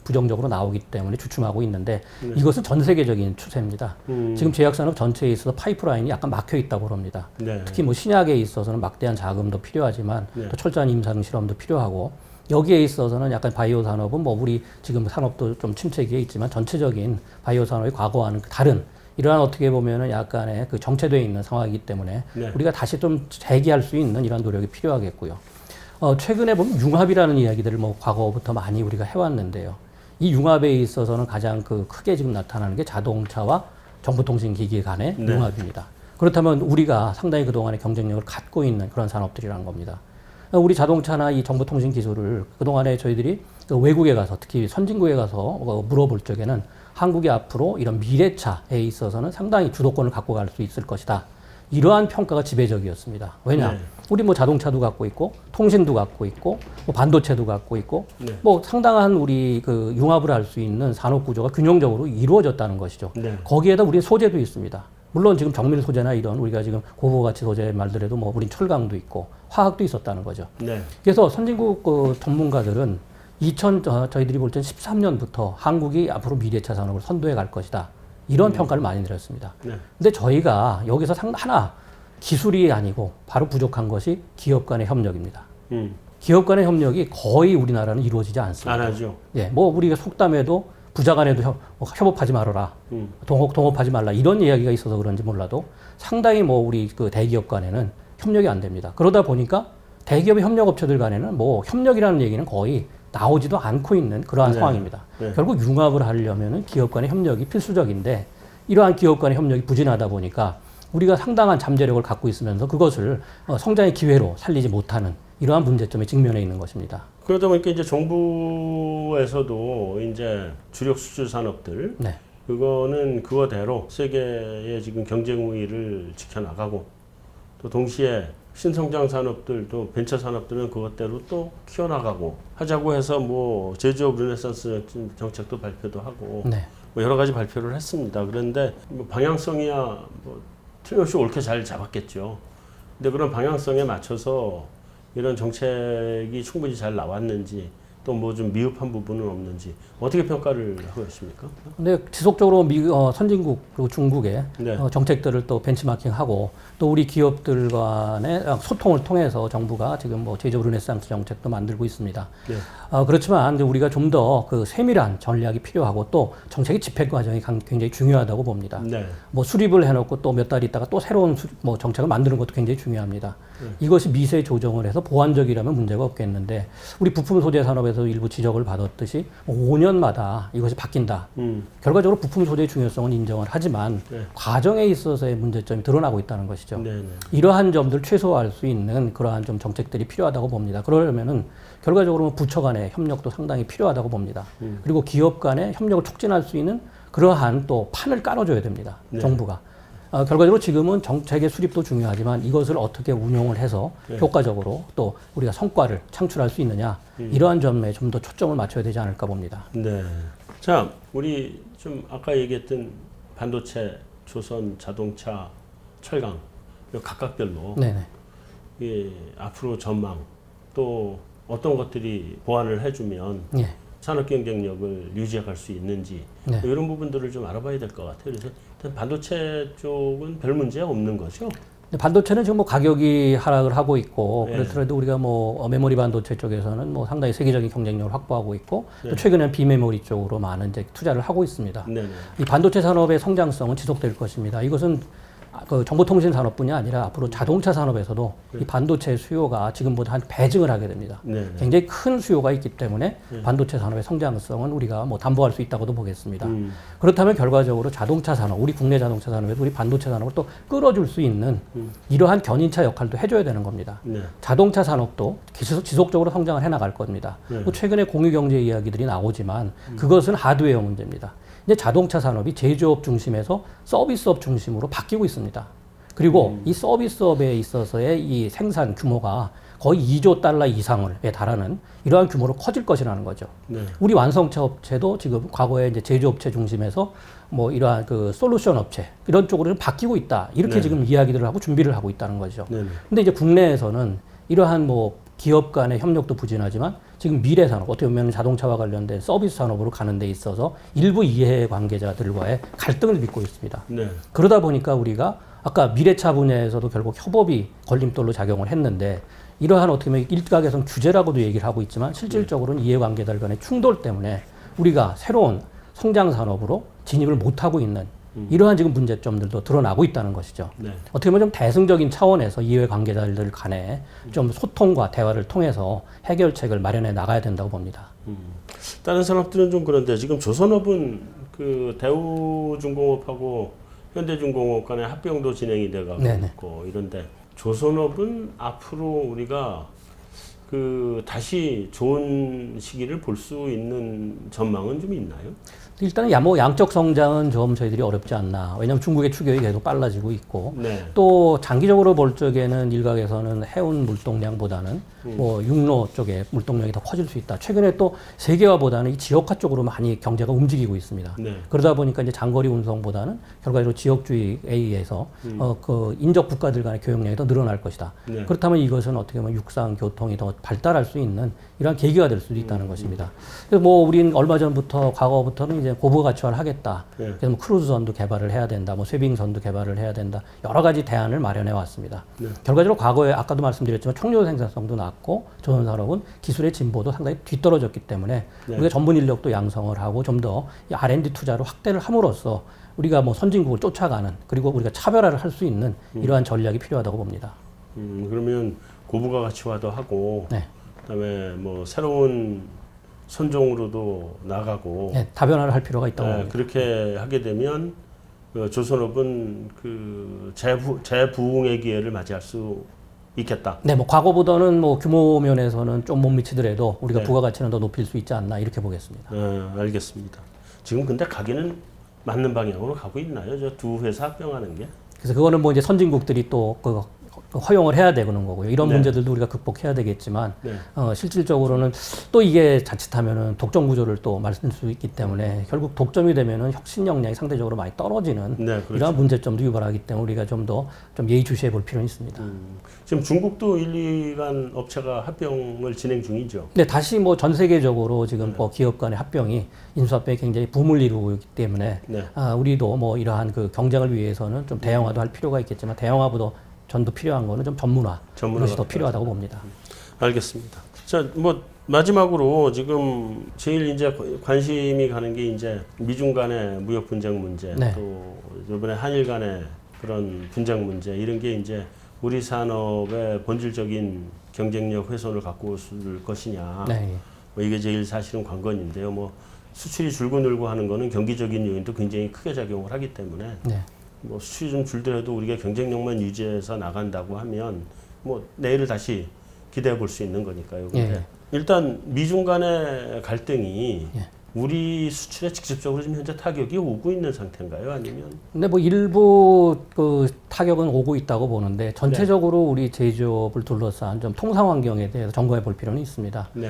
부정적으로 나오기 때문에 주춤하고 있는데 이것은 전 세계적인 추세입니다. 지금 제약 산업 전체에 있어서 파이프라인이 약간 막혀 있다고 합니다. 네. 특히 뭐 신약에 있어서는 막대한 자금도 필요하지만 네. 또 철저한 임상 실험도 필요하고 여기에 있어서는 약간 바이오 산업은 뭐 우리 지금 산업도 좀 침체기에 있지만 전체적인 바이오 산업이 과거와는 다른 이러한 어떻게 보면은 약간의 그 정체되어 있는 상황이기 때문에 네. 우리가 다시 좀 재기할 수 있는 이런 노력이 필요하겠고요. 최근에 보면 융합이라는 이야기들을 뭐 과거부터 많이 우리가 해왔는데요. 이 융합에 있어서는 가장 그 크게 지금 나타나는 게 자동차와 정보통신기기 간의 네. 융합입니다. 그렇다면 우리가 상당히 그동안의 경쟁력을 갖고 있는 그런 산업들이라는 겁니다. 우리 자동차나 이 정보통신 기술을 그동안에 저희들이 그 외국에 가서 특히 선진국에 가서 물어볼 적에는 한국이 앞으로 이런 미래차에 있어서는 상당히 주도권을 갖고 갈 수 있을 것이다. 이러한 평가가 지배적이었습니다. 왜냐? 네. 우리 뭐 자동차도 갖고 있고 통신도 갖고 있고 뭐 반도체도 갖고 있고 네. 뭐 상당한 우리 그 융합을 할 수 있는 산업 구조가 균형적으로 이루어졌다는 것이죠. 네. 거기에다 우리 소재도 있습니다. 물론 지금 정밀 소재나 이런 우리가 지금 고부 가치 소재 말들에도 뭐 우린 철강도 있고 화학도 있었다는 거죠. 네. 그래서 선진국 그 전문가들은 저희들이 볼 땐 13년부터 한국이 앞으로 미래차 산업을 선도해 갈 것이다. 이런 평가를 많이 내렸습니다. 네. 근데 저희가 여기서 하나 기술이 아니고 바로 부족한 것이 기업 간의 협력입니다. 기업 간의 협력이 거의 우리나라는 이루어지지 않습니다. 안 하죠. 예, 뭐 우리가 속담에도 부자 간에도 협업하지 말아라. 동업하지 말라. 이런 이야기가 있어서 그런지 몰라도 상당히 뭐 우리 그 대기업 간에는 협력이 안 됩니다. 그러다 보니까 대기업의 협력업체들 간에는 뭐 협력이라는 얘기는 거의 나오지도 않고 있는 그러한 네. 상황입니다. 네. 결국 융합을 하려면은 기업 간의 협력이 필수적인데 이러한 기업 간의 협력이 부진하다 보니까 우리가 상당한 잠재력을 갖고 있으면서 그것을 성장의 기회로 살리지 못하는 이러한 문제점에 직면해 있는 것입니다. 그러다 보니까 이제 정부에서도 이제 주력 수출 산업들 네. 그거는 그거대로 세계의 지금 경쟁 우위를 지켜나가고 또 동시에 신성장 산업들도 벤처 산업들은 그것대로 또 키워나가고 하자고 해서 뭐 제조업 르네상스 정책도 발표도 하고 네. 뭐 여러 가지 발표를 했습니다. 그런데 뭐 방향성이야 뭐 틀림없이 옳게 잘 잡았겠죠. 근데 그런 방향성에 맞춰서 이런 정책이 충분히 잘 나왔는지 또 뭐 좀 미흡한 부분은 없는지 어떻게 평가를 하고 계십니까? 근데 지속적으로 선진국 그리고 중국의 네. 정책들을 또 벤치마킹하고 또 우리 기업들 간의 소통을 통해서 정부가 지금 뭐 제조업 르네상스 정책도 만들고 있습니다. 네. 그렇지만 이제 우리가 좀 더 그 세밀한 전략이 필요하고 또 정책의 집행 과정이 굉장히 중요하다고 봅니다. 네. 뭐 수립을 해놓고 또 몇 달 있다가 또 새로운 뭐 정책을 만드는 것도 굉장히 중요합니다. 이것이 미세 조정을 해서 보완적이라면 문제가 없겠는데 우리 부품 소재 산업에서 일부 지적을 받았듯이 5년마다 이것이 바뀐다. 결과적으로 부품 소재의 중요성은 인정을 하지만 네. 과정에 있어서의 문제점이 드러나고 있다는 것이죠. 네, 네. 이러한 점들 최소화할 수 있는 그러한 좀 정책들이 필요하다고 봅니다. 그러려면은 결과적으로 부처 간의 협력도 상당히 필요하다고 봅니다. 그리고 기업 간의 협력을 촉진할 수 있는 그러한 또 판을 깔아줘야 됩니다. 네. 정부가. 결과적으로 지금은 정책의 수립도 중요하지만 이것을 어떻게 운용을 해서 네. 효과적으로 또 우리가 성과를 창출할 수 있느냐 이러한 점에 좀 더 초점을 맞춰야 되지 않을까 봅니다. 네. 자, 우리 좀 아까 얘기했던 반도체, 조선, 자동차, 철강 각각별로 네네. 예, 앞으로 전망 또 어떤 것들이 보완을 해주면 예. 산업 경쟁력을 유지할 수 있는지 네. 뭐 이런 부분들을 좀 알아봐야 될 것 같아요. 그래서 일단 반도체 쪽은 별 문제 없는 거죠. 근데 반도체는 지금 뭐 가격이 하락을 하고 있고 네. 그렇더라도 우리가 뭐 메모리 반도체 쪽에서는 뭐 상당히 세계적인 경쟁력을 확보하고 있고 네. 또 최근에는 비메모리 쪽으로 많은 이제 투자를 하고 있습니다. 네네. 이 반도체 산업의 성장성은 지속될 것입니다. 이것은 그 정보통신 산업뿐이 아니라 앞으로 자동차 산업에서도 이 반도체 수요가 지금보다 한 배증을 하게 됩니다. 네네. 굉장히 큰 수요가 있기 때문에 반도체 산업의 성장성은 우리가 뭐 담보할 수 있다고도 보겠습니다. 그렇다면 결과적으로 자동차 산업, 우리 국내 자동차 산업에도 우리 반도체 산업을 또 끌어줄 수 있는 이러한 견인차 역할도 해줘야 되는 겁니다. 네. 자동차 산업도 지속적으로 성장을 해나갈 겁니다. 네. 뭐 최근에 공유경제 이야기들이 나오지만 그것은 하드웨어 문제입니다. 이제 자동차 산업이 제조업 중심에서 서비스업 중심으로 바뀌고 있습니다. 그리고 이 서비스업에 있어서의 이 생산 규모가 거의 2조 달러 이상에 달하는 이러한 규모로 커질 것이라는 거죠. 네. 우리 완성차 업체도 지금 과거에 이제 제조업체 중심에서 뭐 이러한 그 솔루션 업체 이런 쪽으로 좀 바뀌고 있다. 이렇게 네. 지금 이야기들을 하고 준비를 하고 있다는 거죠. 네네. 근데 이제 국내에서는 이러한 뭐 기업 간의 협력도 부진하지만 지금 미래 산업, 어떻게 보면 자동차와 관련된 서비스 산업으로 가는 데 있어서 일부 이해 관계자들과의 갈등을 빚고 있습니다. 네. 그러다 보니까 우리가 아까 미래차 분야에서도 결국 협업이 걸림돌로 작용을 했는데 이러한 어떻게 보면 일각에서는 규제라고도 얘기를 하고 있지만 실질적으로는 이해관계들 간의 충돌 때문에 우리가 새로운 성장 산업으로 진입을 못하고 있는 이러한 지금 문제점들도 드러나고 있다는 것이죠. 네. 어떻게 보면 좀 대승적인 차원에서 이해관계자들 간에 좀 소통과 대화를 통해서 해결책을 마련해 나가야 된다고 봅니다. 다른 산업들은 좀 그런데 지금 조선업은 그 대우중공업하고 현대중공업 간의 합병도 진행이 돼가고 네네. 있고 이런데 조선업은 앞으로 우리가 그 다시 좋은 시기를 볼 수 있는 전망은 좀 있나요? 일단은 뭐 양적 성장은 좀 저희들이 어렵지 않나. 왜냐하면 중국의 추격이 계속 빨라지고 있고 네. 또 장기적으로 볼 적에는 일각에서는 해운 물동량보다는 뭐 육로 쪽에 물동량이 더 커질 수 있다. 최근에 또 세계화보다는 이 지역화 쪽으로 많이 경제가 움직이고 있습니다. 네. 그러다 보니까 이제 장거리 운송보다는 결과적으로 지역주의에 의해서 그 인접 국가들 간의 교역량이 더 늘어날 것이다. 네. 그렇다면 이것은 어떻게 보면 육상 교통이 더 발달할 수 있는 이러한 계기가 될 수도 있다는 것입니다. 그래서 뭐 우린 얼마 전부터 과거부터는 이제 고부 가치화를 하겠다. 네. 그래서 뭐 크루즈선도 개발을 해야 된다. 뭐 쇄빙선도 개발을 해야 된다. 여러 가지 대안을 마련해 왔습니다. 네. 결과적으로 과거에 아까도 말씀드렸지만 총료 생산성도 낮고 조선산업은 기술의 진보도 상당히 뒤떨어졌기 때문에 네. 우리가 전문 인력도 양성을 하고 좀 더 R&D 투자로 확대를 함으로써 우리가 뭐 선진국을 쫓아가는 그리고 우리가 차별화를 할 수 있는 이러한 전략이 필요하다고 봅니다. 그러면 고부가 가치화도 하고 네. 그다음에 뭐 새로운 선종으로도 나가고 네, 다변화를 할 필요가 있다고 네, 봅니다. 그렇게 하게 되면 그 조선업은 그 재부흥의 기회를 맞이할 수 있겠다. 네, 뭐 과거보다는 뭐 규모 면에서는 좀 못 미치더라도 우리가 네. 부가가치는 더 높일 수 있지 않나 이렇게 보겠습니다. 알겠습니다. 지금 근데 가기는 맞는 방향으로 가고 있나요? 저 두 회사 합병하는 게? 그래서 그거는 뭐 이제 선진국들이 또 그 허용을 해야 되는 거고요. 이런 네. 문제들도 우리가 극복해야 되겠지만 네. 실질적으로는 또 이게 자칫하면은 독점 구조를 또 말씀드릴 수 있기 때문에 결국 독점이 되면은 혁신 역량이 상대적으로 많이 떨어지는 네, 그렇죠. 이러한 문제점도 유발하기 때문에 우리가 좀 더 좀 예의주시해 볼 필요는 있습니다. 지금 중국도 1, 2간 업체가 합병을 진행 중이죠. 근데 다시 뭐 전 세계적으로 지금 뭐 기업 간의 합병이 인수합병이 굉장히 붐을 이루고 있기 때문에 네. 우리도 뭐 이러한 그 경쟁을 위해서는 좀 대형화도 할 필요가 있겠지만 대형화보다 전도 필요한 거는 좀 전문화 전문화가 이것이 더 필요하다고 봅니다. 알겠습니다. 자, 뭐 마지막으로 지금 제일 이제 관심이 가는 게 이제 미중 간의 무역 분쟁 문제, 네. 또 이번에 한일 간의 그런 분쟁 문제 이런 게 이제 우리 산업의 본질적인 경쟁력 훼손을 갖고 올 것이냐. 네. 뭐 이게 제일 사실은 관건인데요. 뭐 수출이 줄고 늘고 하는 거는 경기적인 요인도 굉장히 크게 작용을 하기 때문에 네. 뭐 수출이 좀 줄더라도 우리가 경쟁력만 유지해서 나간다고 하면 뭐 내일을 다시 기대해 볼 수 있는 거니까요. 근데 예. 일단 미중 간의 갈등이 예. 우리 수출에 직접적으로 지금 현재 타격이 오고 있는 상태인가요? 아니면 근데 뭐 일부 그 타격은 오고 있다고 보는데 전체적으로 우리 제조업을 둘러싼 좀 통상 환경에 대해서 점검해 볼 필요는 있습니다. 네.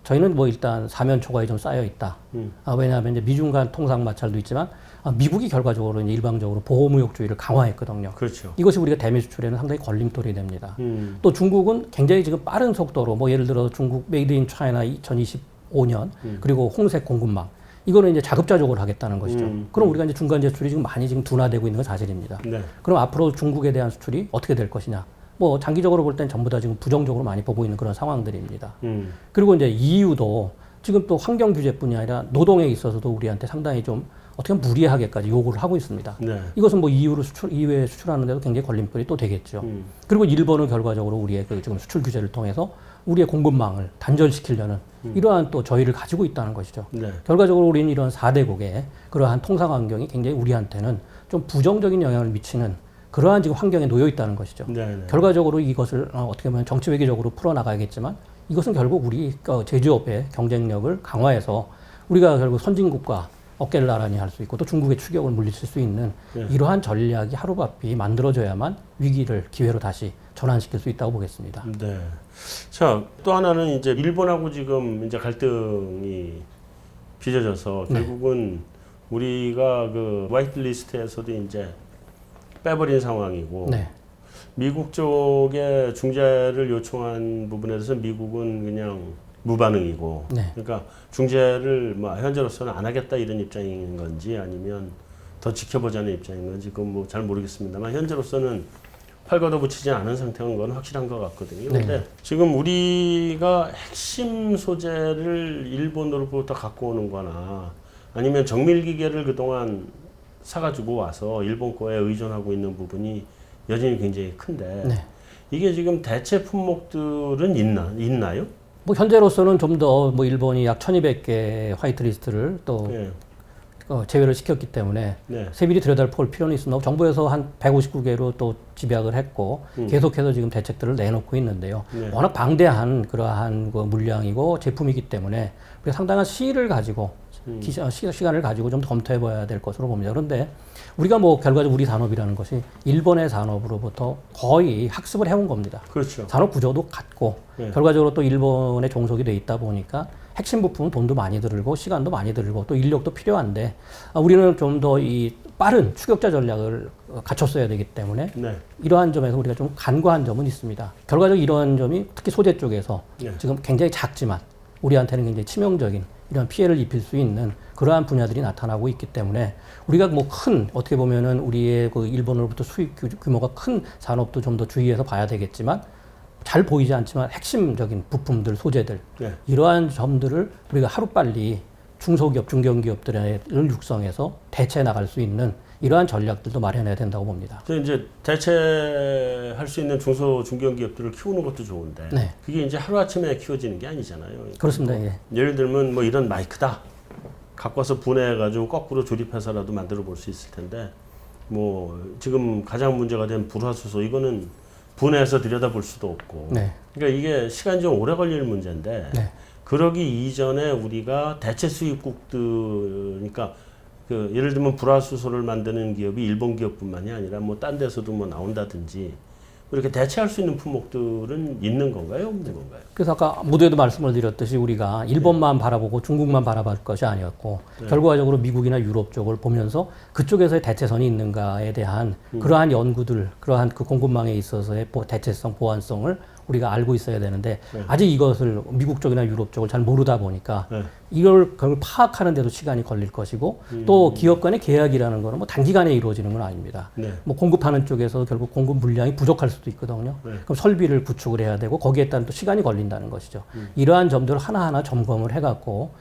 저희는 뭐 일단 사면 초과에 좀 쌓여 있다. 왜냐하면 이제 미중 간 통상 마찰도 있지만 미국이 결과적으로 이제 일방적으로 보호무역주의를 강화했거든요. 그렇죠. 이것이 우리가 대미 수출에는 상당히 걸림돌이 됩니다. 또 중국은 굉장히 지금 빠른 속도로 뭐 예를 들어 중국 메이드 인 차이나 2025년 그리고 홍색 공급망 이거는 이제 자급자족을 하겠다는 것이죠. 그럼 우리가 이제 중간 제출이 지금 많이 지금 둔화되고 있는 건 사실입니다. 네. 그럼 앞으로 중국에 대한 수출이 어떻게 될 것이냐? 뭐 장기적으로 볼 땐 전부 다 지금 부정적으로 많이 보고 있는 그런 상황들입니다. 그리고 이제 EU도 지금 또 환경 규제뿐이 아니라 노동에 있어서도 우리한테 상당히 좀 어떻게 보면 무리하게까지 요구를 하고 있습니다. 네. 이것은 뭐 EU에 수출하는데도 굉장히 걸림돌이 또 되겠죠. 그리고 일본은 결과적으로 우리의 그 지금 수출 규제를 통해서 우리의 공급망을 단절시키려는 이러한 또 저희를 가지고 있다는 것이죠. 네. 결과적으로 우리는 이런 4대국의 그러한 통상 환경이 굉장히 우리한테는 좀 부정적인 영향을 미치는 그러한 지금 환경에 놓여 있다는 것이죠. 네. 네. 결과적으로 이것을 어떻게 보면 정치 외교적으로 풀어나가야겠지만 이것은 결국 우리 제조업의 경쟁력을 강화해서 우리가 결국 선진국과 어깨를 나란히 할 수 있고 또 중국의 추격을 물리칠 수 있는 네. 이러한 전략이 하루바삐 만들어져야만 위기를 기회로 다시 전환시킬 수 있다고 보겠습니다. 네. 자, 또 하나는 이제 일본하고 지금 이제 갈등이 빚어져서 결국은 우리가 그 화이트리스트에서도 이제 빼버린 상황이고 네. 미국 쪽에 중재를 요청한 부분에 대해서 미국은 그냥 무반응이고 네. 그러니까 중재를 뭐 현재로서는 안 하겠다 이런 입장인 건지 아니면 더 지켜보자는 입장인 건지 그건 뭐 잘 모르겠습니다만 현재로서는 팔 걷어붙이지 않은 상태인 건 확실한 것 같거든요. 그런데 지금 우리가 핵심 소재를 일본으로부터 갖고 오는 거나 아니면 정밀기계를 그동안 사가지고 와서 일본 거에 의존하고 있는 부분이 여전히 굉장히 큰데 네. 이게 지금 대체 품목들은 있나요? 뭐 현재로서는 좀 더 뭐 일본이 약 1,200개 화이트리스트를 또 네. 제외를 시켰기 때문에 네. 세밀히 들여다볼 필요는 있습니다. 정부에서 한 159개로 또 집약을 했고 계속해서 지금 대책들을 내놓고 있는데요. 네. 워낙 방대한 그러한 그 물량이고 제품이기 때문에 우리가 상당한 시일을 가지고 시간을 가지고 좀 검토해 봐야 될 것으로 봅니다. 그런데 우리가 뭐 결과적으로 우리 산업이라는 것이 일본의 산업으로부터 거의 학습을 해온 겁니다. 그렇죠. 산업 구조도 같고 네. 결과적으로 또 일본에 종속이 돼 있다 보니까 핵심 부품은 돈도 많이 들고 시간도 많이 들고 또 인력도 필요한데 우리는 좀 더 이 빠른 추격자 전략을 갖췄어야 되기 때문에 네. 이러한 점에서 우리가 좀 간과한 점은 있습니다. 결과적으로 이러한 점이 특히 소재 쪽에서 네. 지금 굉장히 작지만 우리한테는 굉장히 치명적인 이런 피해를 입힐 수 있는 그러한 분야들이 나타나고 있기 때문에 우리가 뭐 큰 어떻게 보면은 우리의 그 일본으로부터 수입 규모가 큰 산업도 좀 더 주의해서 봐야 되겠지만 잘 보이지 않지만 핵심적인 부품들, 소재들 네. 이러한 점들을 우리가 하루빨리 중소기업, 중견기업들을 육성해서 대체해 나갈 수 있는 이러한 전략들도 마련해야 된다고 봅니다. 이제 대체할 수 있는 중소 중견기업들을 키우는 것도 좋은데 네. 그게 이제 하루아침에 키워지는 게 아니잖아요. 그렇습니다. 예. 예를 들면 뭐 이런 마이크다 갖고 와서 분해해가지고 거꾸로 조립해서라도 만들어 볼 수 있을 텐데 뭐 지금 가장 문제가 된 불화수소 이거는 분해해서 들여다볼 수도 없고 네. 그러니까 이게 시간이 좀 오래 걸릴 문제인데 네. 그러기 이전에 우리가 대체 수입국들 그러니까 그 예를 들면 불화수소를 만드는 기업이 일본 기업뿐만이 아니라 뭐 딴 데서도 뭐 나온다든지 이렇게 대체할 수 있는 품목들은 있는 건가요? 없는 건가요? 그래서 아까 모두에도 말씀을 드렸듯이 우리가 일본만 바라보고 중국만 바라볼 것이 아니었고 결과적으로 미국이나 유럽 쪽을 보면서 그쪽에서의 대체선이 있는가에 대한 그러한 연구들, 그러한 그 공급망에 있어서의 대체성, 보완성을 우리가 알고 있어야 되는데 네. 아직 이것을 미국 쪽이나 유럽 쪽을 잘 모르다 보니까 네. 그걸 파악하는데도 시간이 걸릴 것이고 또 기업 간의 계약이라는 거는 뭐 단기간에 이루어지는 건 아닙니다. 네. 뭐 공급하는 쪽에서 결국 공급 물량이 부족할 수도 있거든요. 네. 그럼 설비를 구축을 해야 되고 거기에 따른 또 시간이 걸린다는 것이죠. 이러한 점들을 하나하나 점검을 해갖고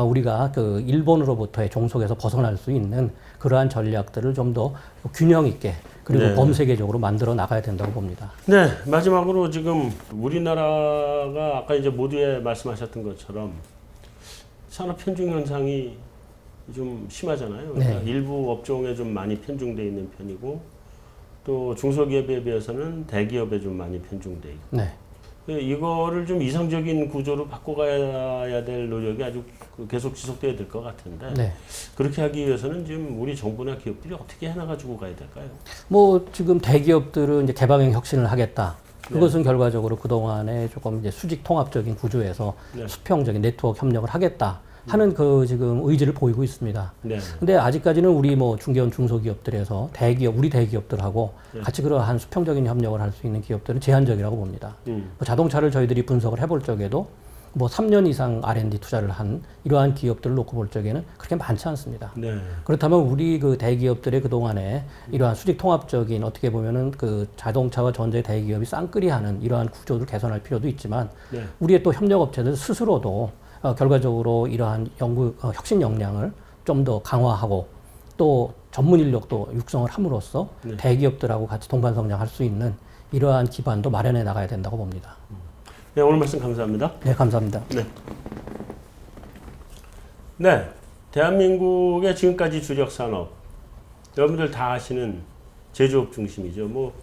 우리가 그 일본으로부터의 종속에서 벗어날 수 있는 그러한 전략들을 좀 더 균형 있게 그리고 네. 범세계적으로 만들어 나가야 된다고 봅니다. 네, 마지막으로 지금 우리나라가 아까 이제 모두에 말씀하셨던 것처럼 산업 편중 현상이 좀 심하잖아요. 그러니까 네. 일부 업종에 좀 많이 편중돼 있는 편이고 또 중소기업에 비해서는 대기업에 좀 많이 편중돼 있고 네. 이거를 좀 이상적인 구조로 바꿔가야 될 노력이 아주 계속 지속돼야 될 것 같은데 네. 그렇게 하기 위해서는 지금 우리 정부나 기업들이 어떻게 해나가지고 가야 될까요? 뭐 지금 대기업들은 이제 개방형 혁신을 하겠다. 그것은 결과적으로 그동안에 조금 이제 수직 통합적인 구조에서 네. 수평적인 네트워크 협력을 하겠다 하는 그 지금 의지를 보이고 있습니다. 네. 근데 아직까지는 우리 뭐 중견 중소기업들에서 대기업, 우리 대기업들하고 네. 같이 그러한 수평적인 협력을 할 수 있는 기업들은 제한적이라고 봅니다. 뭐 자동차를 저희들이 분석을 해볼 적에도 뭐 3년 이상 R&D 투자를 한 이러한 기업들을 놓고 볼 적에는 그렇게 많지 않습니다. 네. 그렇다면 우리 그 대기업들의 그동안에 이러한 수직 통합적인 어떻게 보면은 그 자동차와 전자의 대기업이 쌍끌이하는 이러한 구조를 개선할 필요도 있지만 네. 우리의 또 협력업체들 스스로도 결과적으로 이러한 혁신 역량을 좀 더 강화하고 또 전문 인력도 육성을 함으로써 네. 대기업들하고 같이 동반 성장할 수 있는 이러한 기반도 마련해 나가야 된다고 봅니다. 네, 오늘 말씀 감사합니다. 네, 감사합니다. 네. 네. 대한민국의 지금까지 주력 산업, 여러분들 다 아시는 제조업 중심이죠. 뭐,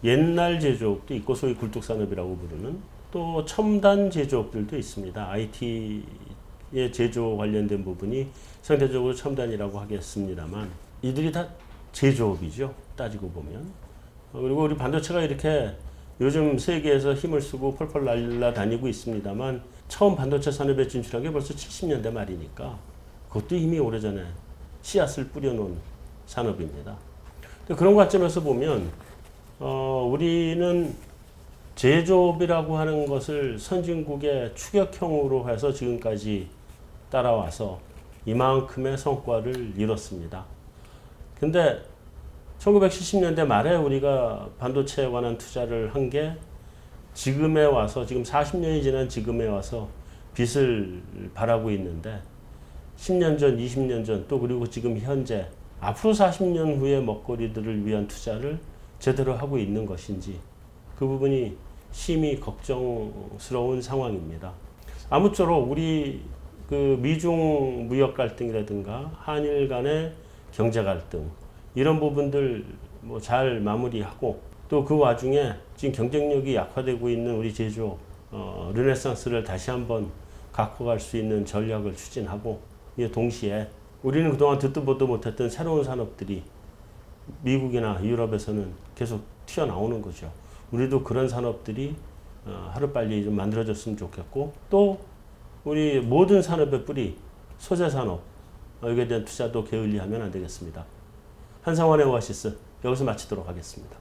옛날 제조업도 있고, 소위 굴뚝산업이라고 부르는 또 첨단 제조업들도 있습니다. IT의 제조 관련된 부분이 상대적으로 첨단이라고 하겠습니다만, 이들이 다 제조업이죠. 따지고 보면. 그리고 우리 반도체가 이렇게 요즘 세계에서 힘을 쓰고 펄펄 날아다니고 있습니다만 처음 반도체 산업에 진출한 게 벌써 70년대 말이니까 그것도 이미 오래전에 씨앗을 뿌려놓은 산업입니다. 그런 관점에서 보면 우리는 제조업이라고 하는 것을 선진국의 추격형으로 해서 지금까지 따라와서 이만큼의 성과를 이뤘습니다. 근데 1970년대 말에 우리가 반도체에 관한 투자를 한 게 지금에 와서 지금 40년이 지난 지금에 와서 빛을 발하고 있는데 10년 전, 20년 전 또 그리고 지금 현재 앞으로 40년 후의 먹거리들을 위한 투자를 제대로 하고 있는 것인지 그 부분이 심히 걱정스러운 상황입니다. 아무쪼록 우리 그 미중 무역 갈등이라든가 한일 간의 경제 갈등 이런 부분들 뭐 잘 마무리하고 또 그 와중에 지금 경쟁력이 약화되고 있는 우리 제조 르네상스를 다시 한번 갖고 갈 수 있는 전략을 추진하고 이 동시에 우리는 그동안 듣도 보도 못했던 새로운 산업들이 미국이나 유럽에서는 계속 튀어나오는 거죠. 우리도 그런 산업들이 하루빨리 좀 만들어졌으면 좋겠고 또 우리 모든 산업의 뿌리 소재 산업 여기에 대한 투자도 게을리하면 안 되겠습니다. 한상원의 오아시스 여기서 마치도록 하겠습니다.